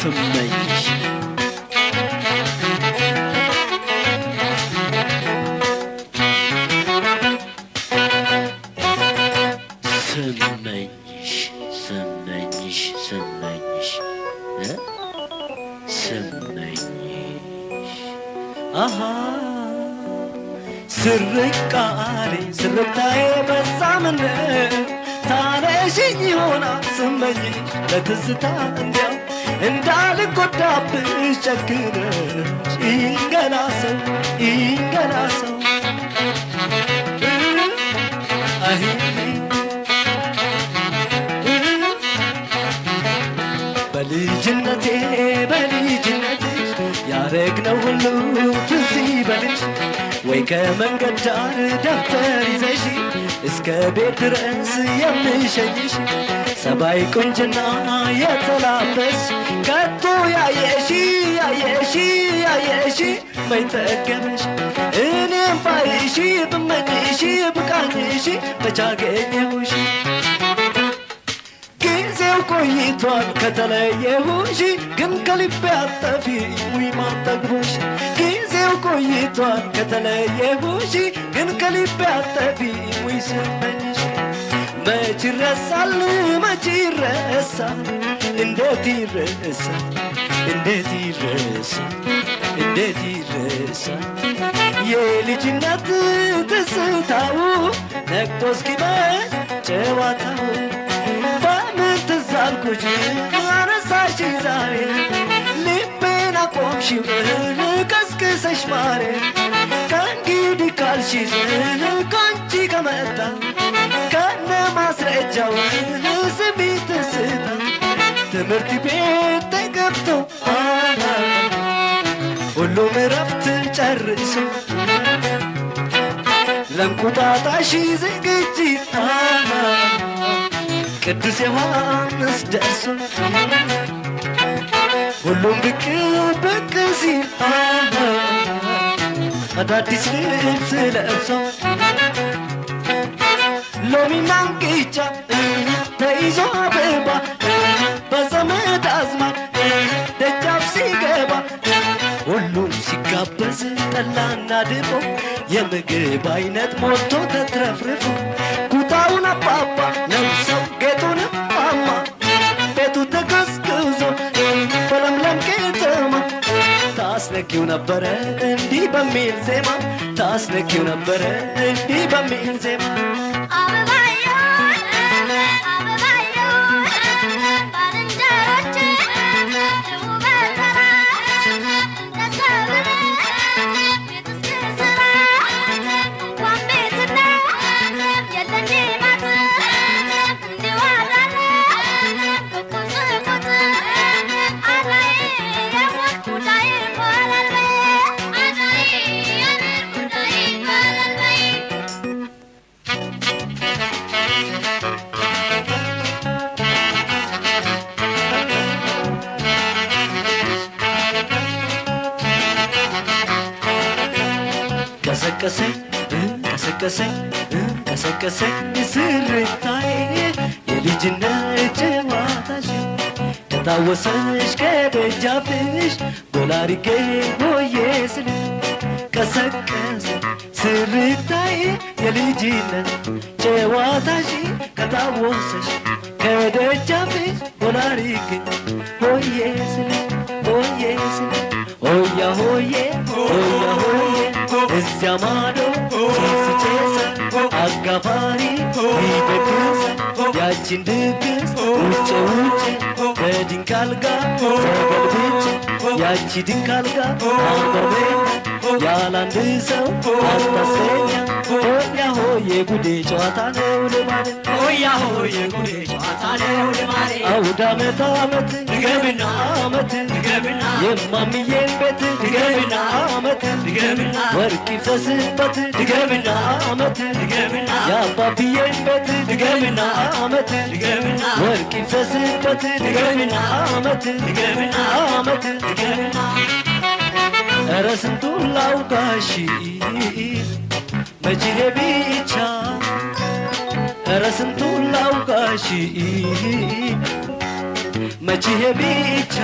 ስመኝሽ ስመኝሽ ስመኝሽ ስመኝሽ ስመኝሽ አሃ ስርቃሬ ስርታዬ በዛምን ታነሽኝ ሆና ስመኝሽ ለትዝታ እንዲያው እንዳልጎዳብሽ ጨክነሽ ይንገላ ሰው በልጅነቴ ያረግነው ሁሉ ትዝ ይበልሽ ወይ ከመንገድ ዳር ደብተር ይዘሽ እስከ ቤት ድረስ የምሸኝሽ ሰባይ ቁንጅና የተላበስ ከቶ ያየሽ መይጠገበሽ እኔም ባይሽ ብመኝሽ ብቃኝሽ በቻገኘሁሽ ጊዜው ቆይቷል ከተለየሁሽ ግን ከልቤ አጠፊ ውይ ማጠግቦሽ ጊዜው ቆይቷል ከተለየሁሽ ግን ከልቤ አጠፊ ውይ ስመኝሽ መች ይረሳል እንዴት ይረሳል የልጅነት ትዝታው ነቅቶ እስኪመሽ ጨዋታው በምን ትዝ አልኩሽ አነሳሽኝ ዛሬ ልቤን አቆምሽው ቀስቅሰሽ ማሬ ከእንግዲህ ካልሽኝ ካንቺ ከመጣ ከነ ማስረጃው ስሚ ትዝታ ትምህርት ቤት ተገብቶ ሁሉም እረፍት ጨርሶ ለእንቁጣጣሽ ዝግጅት ቅዱስ ዮሐንስ ደርሶ ሁሉም ብቅ ሲል አዳዲስ ልብስ ለብሶ ሎሚና እንቅጫ ተይዞ አበባ በዘመድ አዝማድ ደጃፍ ሲገባ ሁሉም ሲጋበዝ ጠላና ድፎ የምግብ አይነት ሞልቶ ተትረፍርፎ ኩታውን አባባ ለብሰው ጌጡንም ማማ ቤቱ ተቀዝቅዞ በለምለም ከተማ ታስነኪው ነበረ እንዲህ በሚል ዜማ ታስነኪው ነበረ እንዲህ በሚል ዜማ ቀሰቀሰኝ ስርታዬ የልጅነት ጨዋታሽ ከታወሰሽ ከደጃፍሽ ጎላሪጌ ሆዬ ስል ቀሰቀሰ ስርታዬ የልጅነት ጨዋታሽ ከታወሰሽ ከደጃፍሽ ጎላሪጌ ሆዬ ስል ሆያ ሆዬ እዚያ ማዶ ሲስጨሰ አጋፋሪ ይደግሳል ያችን ድግስ ውጭ ከድንቅ አልጋ ተገልብጬ ያቺ ድንቅ አልጋ አመረኛ ያላንድ ሰው አታሰኛ ሆያ ሆዬ ጉዴ ጨዋታ ነው ልማድ ሆያ ሆዬ ጉዴ ጨዋታ ነው ልማድ አውደ ዓመት ድገምና የማምዬን ቤት ድገምና ወርቅ ይፍሰስበት ድገምና የአባብዬን ቤት ድገምና ወርቅ ይፍሰስበት ድገምና ኧረ ስንቱን ላውጋሽ መችሌ ብቻ ኧረ ስንቱን ላውጋሽ መቼ ብቻ